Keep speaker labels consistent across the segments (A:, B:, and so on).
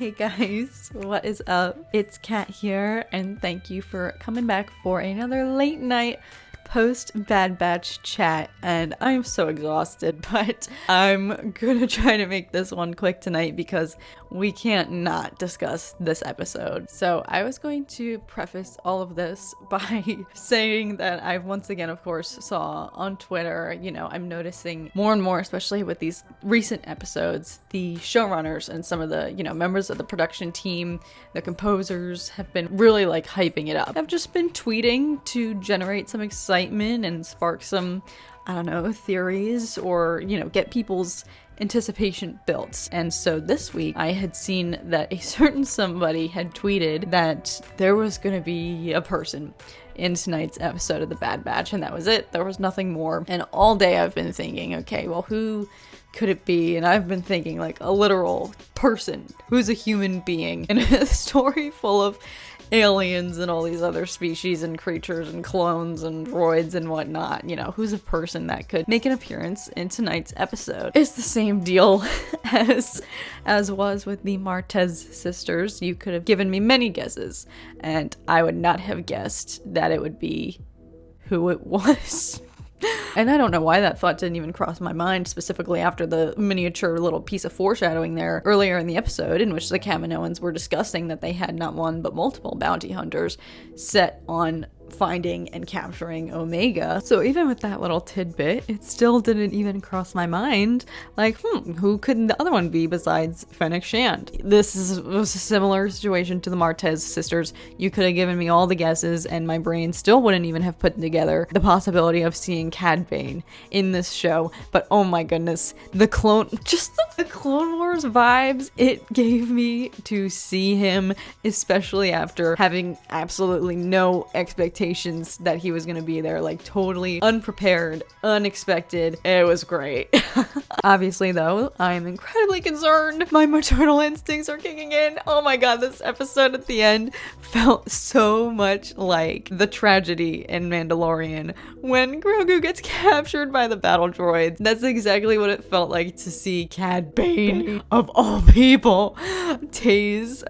A: Hey guys, what is up? It's Kat here, and thank you for coming back for another late night post Bad Batch chat. And I'm so exhausted, but I'm gonna try to make this one quick tonight because we can't not discuss this episode. So I was going to preface all of this by saying that I once again, of course, saw on Twitter, I'm noticing more and more, especially with these recent episodes, the showrunners and some of the, members of the production team, the composers have been really like hyping it up. I've just been tweeting to generate some excitement and spark some, theories or, get people's anticipation built. And so this week I had seen that a certain somebody had tweeted that there was going to be a person in tonight's episode of the Bad Batch, and that was it. There was nothing more. And all day I've been thinking, okay, well, who could it be? And I've been thinking like a literal person who's a human being in a story full of aliens and all these other species and creatures and clones and droids and whatnot. Who's a person that could make an appearance in tonight's episode? It's the same deal as was with the Martez sisters. You could have given me many guesses, and I would not have guessed that it would be who it was. And I don't know why that thought didn't even cross my mind, specifically after the miniature little piece of foreshadowing there earlier in the episode, in which the Kaminoans were discussing that they had not one but multiple bounty hunters set on finding and capturing Omega. So even with that little tidbit, it still didn't even cross my mind, like, who could the other one be besides Fennec Shand? This was a similar situation to the Martez sisters. You could have given me all the guesses and my brain still wouldn't even have put together the possibility of seeing Cad Bane in this show. But oh my goodness, the Clone Wars vibes it gave me to see him, especially after having absolutely no expectations that he was going to be there, like totally unprepared, unexpected. It was great. Obviously though, I am incredibly concerned. My maternal instincts are kicking in. Oh my god, this episode at the end felt so much like the tragedy in Mandalorian when Grogu gets captured by the battle droids. That's exactly what it felt like to see Cad Bane, of all people, tase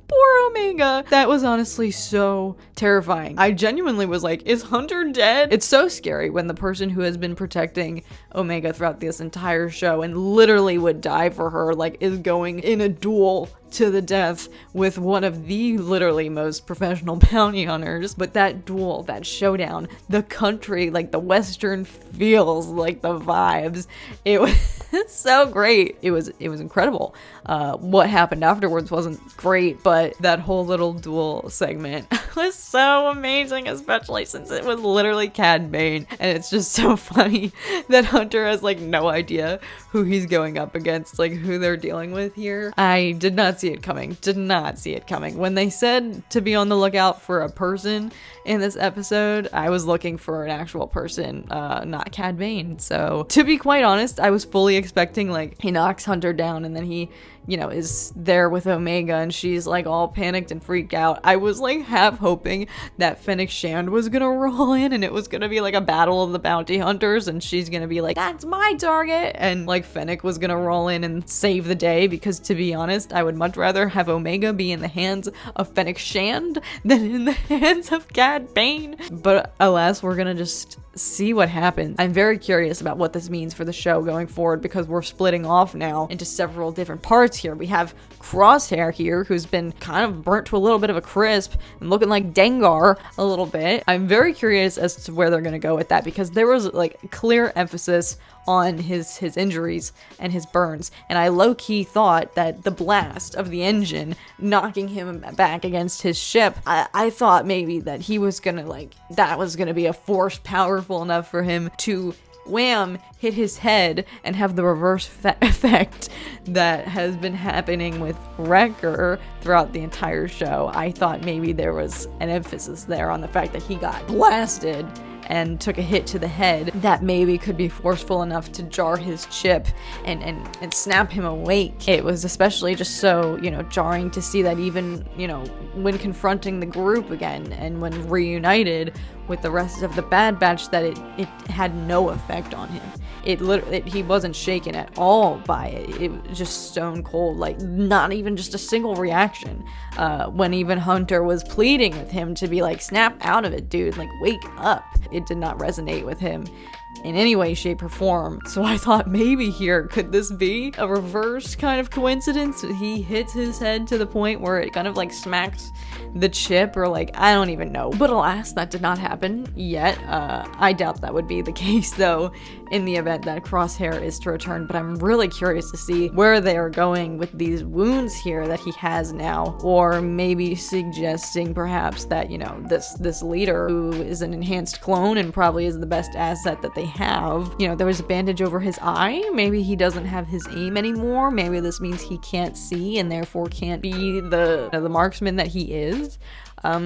A: poor Omega. That was honestly so terrifying. I genuinely was like, is Hunter dead? It's so scary when the person who has been protecting Omega throughout this entire show and literally would die for her, like, is going in a duel to the death with one of the literally most professional bounty hunters. But that duel, that showdown, the country, like the Western feels, like the vibes, it was so great. It was incredible. What happened afterwards wasn't great, but that whole little duel segment was so amazing, especially since it was literally Cad Bane. And it's just so funny that Hunter has like no idea who he's going up against, like who they're dealing with here. I did not see it coming. Did not see it coming. When they said to be on the lookout for a person in this episode, I was looking for an actual person, not Cad Bane. So to be quite honest, I was fully expecting like he knocks Hunter down and then he, is there with Omega and she's like all panicked and freaked out. I was like half hoping that Fennec Shand was gonna roll in and it was gonna be like a battle of the bounty hunters and she's gonna be like, that's my target, and like Fennec was gonna roll in and save the day, because to be honest, I would much rather have Omega be in the hands of Fennec Shand than in the hands of Cad Bane. But alas, we're gonna just see what happens. I'm very curious about what this means for the show going forward, because we're splitting off now into several different parts here. We have CROSSHAIR here, who's been kind of burnt to a little bit of a crisp and looking like DENGAR a little bit. I'm very curious as to where they're going to go with that, because there was like clear emphasis on his injuries and his burns, and I low-key thought that the blast of the engine knocking him back against his ship, I thought maybe that he was gonna that was gonna be a force powerful enough for him to wham, hit his head and have the reverse effect that has been happening with Wrecker throughout the entire show. I thought maybe there was an emphasis there on the fact that he got blasted and took a hit to the head that maybe could be forceful enough to jar his chip and snap him awake. It was especially just so, you know, jarring to see that even, you know, when confronting the group again and when reunited with the rest of the Bad Batch, that it had no effect on him. He wasn't shaken at all by it. It was just stone cold, like not even just a single reaction. When even Hunter was pleading with him to be like, snap out of it, dude, like wake up. It did not resonate with him in any way, shape, or form. So I thought maybe here, could this be a reverse kind of coincidence? He hits his head to the point where it kind of like smacks the chip, or like, I don't even know. But alas, that did not happen yet. I doubt that would be the case though, in the event that Crosshair is to return. But I'm really curious to see where they are going with these wounds here that he has now, or maybe suggesting perhaps that, you know, this leader who is an enhanced clone and probably is the best asset that they have, you know, there was a bandage over his eye. Maybe he doesn't have his aim anymore. Maybe this means he can't see and therefore can't be the marksman that he is.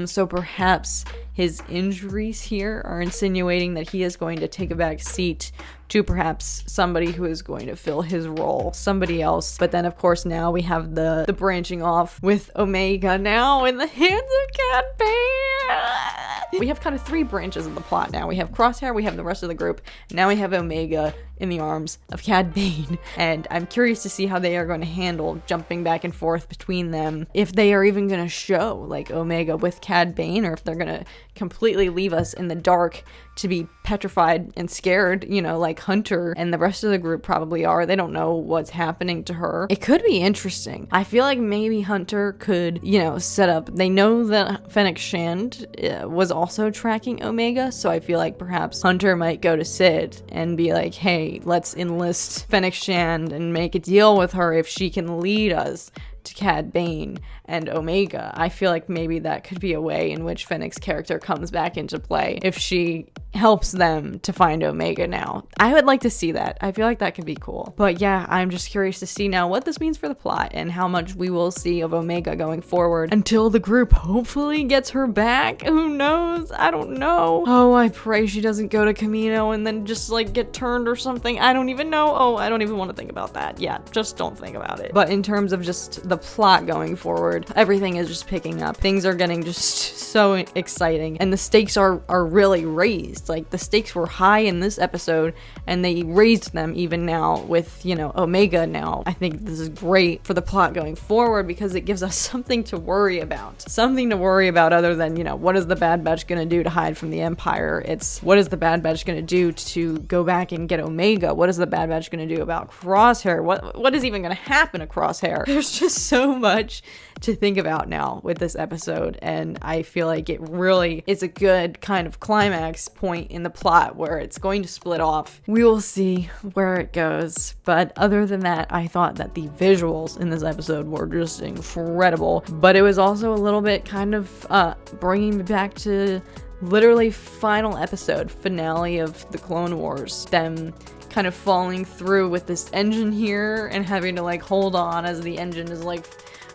A: So perhaps his injuries here are insinuating that he is going to take a back seat to perhaps somebody who is going to fill his role, somebody else. But then of course now we have the branching off with Omega now in the hands of Cad Bane. We have kind of three branches of the plot now. We have Crosshair, we have the rest of the group, now we have Omega in the arms of Cad Bane. And I'm curious to see how they are going to handle jumping back and forth between them, if they are even going to show like Omega with Cad Bane, or if they're going to completely leave us in the dark to be petrified and scared, you know, like Hunter and the rest of the group probably are. They don't know what's happening to her. It could be interesting. I feel like maybe Hunter could, you know, set up, they know that Fennec Shand was also tracking Omega, so I feel like perhaps Hunter might go to Sid and be like, hey, let's enlist Fennec Shand and make a deal with her if she can lead us to Cad Bane and Omega. I feel like maybe that could be a way in which Fennec's character comes back into play if she helps them to find Omega now. I would like to see that. I feel like that could be cool. But yeah, I'm just curious to see now what this means for the plot and how much we will see of Omega going forward until the group hopefully gets her back. Who knows? I don't know. Oh, I pray she doesn't go to Camino and then just like get turned or something. I don't even know. Oh, I don't even want to think about that. Yeah, just don't think about it. But in terms of just the plot going forward, everything is just picking up. Things are getting just so exciting, and the stakes are really raised. Like, the stakes were high in this episode and they raised them even now with, you know, Omega now. I think this is great for the plot going forward because it gives us something to worry about. Something to worry about other than, you know, what is the Bad Batch gonna do to hide from the Empire? It's what is the Bad Batch gonna do to go back and get Omega? What is the Bad Batch gonna do about Crosshair? What is even gonna happen to Crosshair? There's just so much to think about now with this episode, and I feel like it really is a good kind of climax point in the plot where it's going to split off. We will see where it goes, but other than that, I thought that the visuals in this episode were just incredible, but it was also a little bit kind of bringing me back to literally final episode, finale of the Clone Wars, them kind of falling through with this engine here and having to like hold on as the engine is like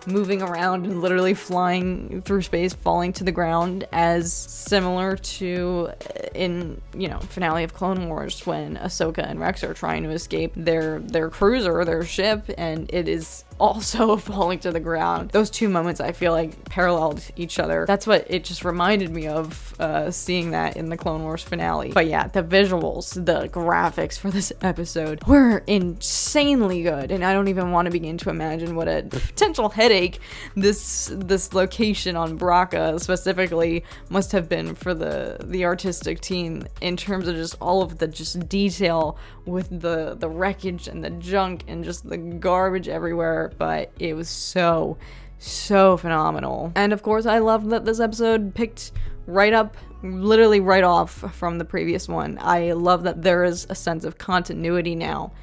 A: moving around and literally flying through space, falling to the ground, as similar to in, you know, finale of Clone Wars when Ahsoka and Rex are trying to escape their cruiser, their ship, and it is also falling to the ground. Those two moments I feel like paralleled each other. That's what it just reminded me of, seeing that in the Clone Wars finale. But yeah, the visuals, the graphics for this episode were insanely good, and I don't even want to begin to imagine what a potential headache this location on Braca specifically must have been for the artistic team in terms of just all of the just detail with the wreckage and the junk and just the garbage everywhere. But it was so phenomenal. And of course, I love that this episode picked right up, literally right off from the previous one. I love that there is a sense of continuity now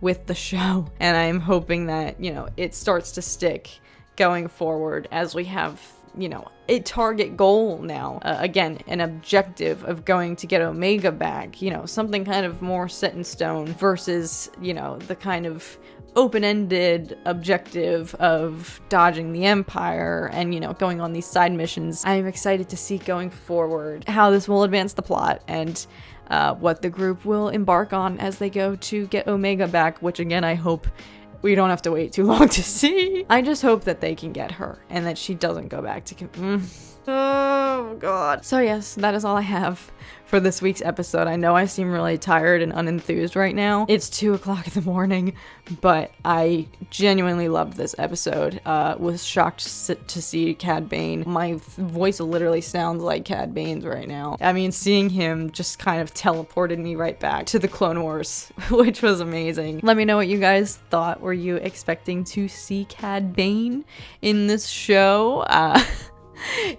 A: with the show, and I'm hoping that, you know, it starts to stick going forward as we have, you know, a target goal now, again, an objective of going to get Omega back, you know, something kind of more set in stone versus, you know, the kind of open-ended objective of dodging the Empire and, you know, going on these side missions. I'm excited to see going forward how this will advance the plot and what the group will embark on as they go to get Omega back, which again, I hope we don't have to wait too long to see. I just hope that they can get her and that she doesn't go back to Oh god. So yes, that is all I have for this week's episode. I know I seem really tired and unenthused right now. It's 2 o'clock in the morning, but I genuinely loved this episode. Was shocked to see Cad Bane. My voice literally sounds like Cad Bane's right now. I mean, seeing him just kind of teleported me right back to the Clone Wars, which was amazing. Let me know what you guys thought. Were you expecting to see Cad Bane in this show?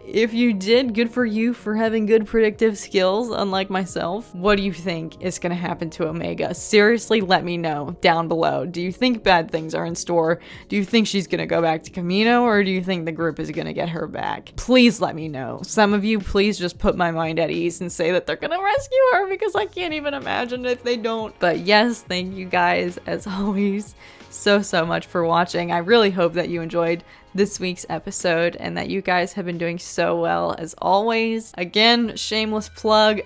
A: If you did, good for you for having good predictive skills, unlike myself. What do you think is going to happen to Omega? Seriously, let me know down below. Do you think bad things are in store? Do you think she's going to go back to Kamino, or do you think the group is going to get her back? Please let me know. Some of you, please just put my mind at ease and say that they're going to rescue her, because I can't even imagine if they don't. But yes, thank you guys, as always, so much for watching. I really hope that you enjoyed this week's episode and that you guys have been doing so well as always. Again, shameless plug,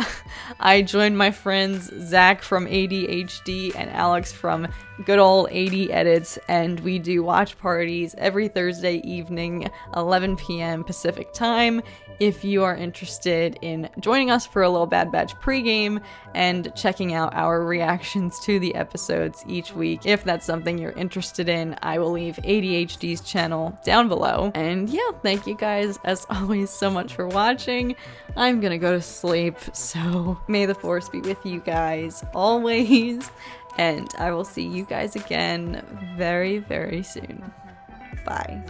A: I joined my friends Zach from ADHD and Alex from good old AD Edits, and we do watch parties every Thursday evening, 11 p.m. Pacific time. If you are interested in joining us for a little Bad Batch pregame and checking out our reactions to the episodes each week, if that's something you're interested in, I will leave ADHD's channel down below. And yeah, thank you guys as always so much for watching. I'm gonna go to sleep, so may the Force be with you guys always, and I will see you guys again very soon. Bye.